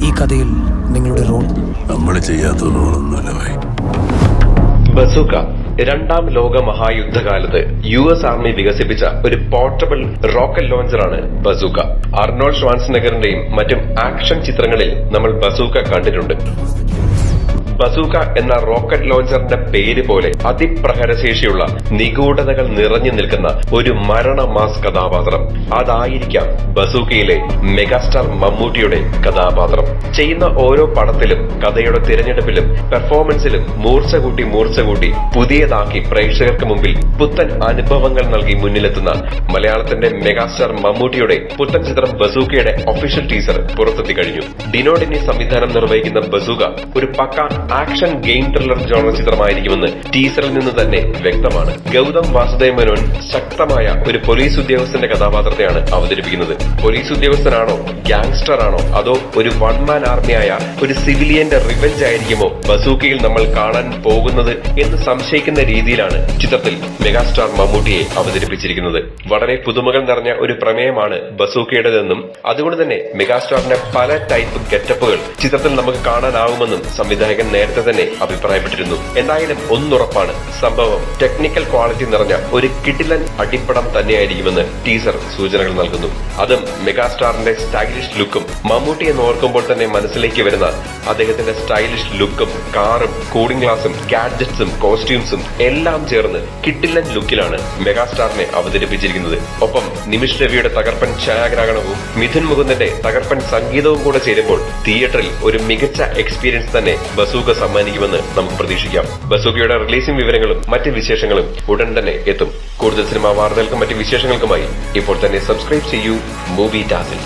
ഈ കഥയിൽ നിങ്ങളുടെ റോൾ? നമ്മൾ ചെയ്യാത്ത റോളൊന്നുമല്ല ഭായി. ബസൂക്ക രണ്ടാം ലോക മഹായുദ്ധകാലത്ത് US ആർമി വികസിപ്പിച്ച ഒരു പോർട്ടബിൾ റോക്കറ്റ് ലോഞ്ചറാണ് ബസൂക്ക. അർണോൾഡ് ഷ്വാൻസ്നെഗറിന്റെയും മറ്റും ആക്ഷൻ ചിത്രങ്ങളിൽ നമ്മൾ ബസൂക്ക കണ്ടിട്ടുണ്ട്. ബസൂക്ക എന്ന റോക്കറ്റ് ലോഞ്ചറിന്റെ പേര് പോലെ അതിപ്രഹരശേഷിയുള്ള നിഗൂഢതകൾ നിറഞ്ഞു നിൽക്കുന്ന ഒരു മരണ മാസ് കഥാപാത്രം. അതായിരിക്കാം ബസൂക്കയിലെ മെഗാസ്റ്റാർ മമ്മൂട്ടിയുടെ കഥാപാത്രം. ചെയ്യുന്ന ഓരോ പടത്തിലും കഥയുടെ തിരഞ്ഞെടുപ്പിലും പെർഫോമൻസിലും മൂർച്ച കൂട്ടി പുതിയതാക്കി പ്രേക്ഷകർക്ക് മുമ്പിൽ പുത്തൻ അനുഭവങ്ങൾ നൽകി മുന്നിലെത്തുന്ന മലയാളത്തിന്റെ മെഗാസ്റ്റാർ മമ്മൂട്ടിയുടെ പുത്തൻ ചിത്രം ബസൂക്കയുടെ ഒഫീഷ്യൽ ടീസർ പുറത്തെത്തി കഴിഞ്ഞു. ഡിനോ ഡെന്നി സംവിധാനം നിർവഹിക്കുന്ന ബസൂക്ക ഒരു പക്ക ആക്ഷൻ ഗെയിം ത്രില്ലർ ജോണർ ചിത്രമായിരിക്കുമെന്ന് ടീസറിൽ നിന്ന് തന്നെ വ്യക്തമാണ്. ഗൗതം വാസുദേവ് മേനോൻ ശക്തമായ ഒരു പോലീസ് ഉദ്യോഗസ്ഥന്റെ കഥാപാത്രത്തെയാണ് അവതരിപ്പിക്കുന്നത്. പോലീസ് ഉദ്യോഗസ്ഥനാണോ, ഗ്യാങ്സ്റ്റർ ആണോ, അതോ ഒരു വൺ മാൻ ആർമിയായ ഒരു സിവിലിയന്റെ റിവെഞ്ച് ആയിരിക്കുമോ ബസൂക്കയിൽ നമ്മൾ കാണാൻ പോകുന്നത് എന്ന് സംശയിക്കുന്ന രീതിയിലാണ് ചിത്രത്തിൽ മെഗാസ്റ്റാർ മമ്മൂട്ടിയെ അവതരിപ്പിച്ചിരിക്കുന്നത്. വളരെ പുതുമകൾ നിറഞ്ഞ ഒരു പ്രമേയമാണ് ബസൂക്കയുടേതെന്നും അതുകൊണ്ട് തന്നെ മെഗാസ്റ്റാറിന്റെ പല ടൈപ്പ് ഗെറ്റപ്പുകൾ ചിത്രത്തിൽ നമുക്ക് കാണാനാവുമെന്നും സംവിധായകൻ നേരത്തെ തന്നെ അഭിപ്രായപ്പെട്ടിരുന്നു. എന്തായാലും ഒന്നുറപ്പാണ്, സംഭവം ടെക്നിക്കൽ ക്വാളിറ്റി നിറഞ്ഞ ഒരു കിടിലൻ അടിപ്പടം തന്നെയായിരിക്കുമെന്ന് ടീസർ സൂചനകൾ നൽകുന്നു. അതും മെഗാസ്റ്റാറിന്റെ സ്റ്റൈലിഷ് ലുക്കും മമ്മൂട്ടി എന്ന് ഓർക്കുമ്പോൾ തന്നെ മനസ്സിലേക്ക് വരുന്ന അദ്ദേഹത്തിന്റെ സ്റ്റൈലിഷ് ലുക്കും കാറും കൂളിംഗ് ഗ്ലാസും ഗാഡ്ജറ്റ്സും കോസ്റ്റ്യൂംസും എല്ലാം ചേർന്ന് കിടിലൻ ലുക്കിലാണ് മെഗാസ്റ്റാറിനെ അവതരിപ്പിച്ചിരിക്കുന്നത്. ഒപ്പം നിമിഷ് രവിയുടെ തകർപ്പൻ ഛായാഗ്രാഹണവും മിഥുൻ മുകുന്ദന്റെ തകർപ്പൻ സംഗീതവും കൂടെ ചേരുമ്പോൾ തിയേറ്ററിൽ ഒരു മികച്ച എക്സ്പീരിയൻസ് തന്നെ ബസൂക്ക സമ്മാനിക്കുമെന്ന് നമുക്ക് പ്രതീക്ഷിക്കാം. ബസൂക്കയുടെ റിലീസിംഗ് വിവരങ്ങളും മറ്റ് വിശേഷങ്ങളും ഉടൻ തന്നെ എത്തും. കൂടുതൽ സിനിമാ വാർത്തകൾക്കും മറ്റ് വിശേഷങ്ങൾക്കുമായി ഇപ്പോൾ തന്നെ സബ്സ്ക്രൈബ് ചെയ്യൂ മൂവി ടാസിൽ.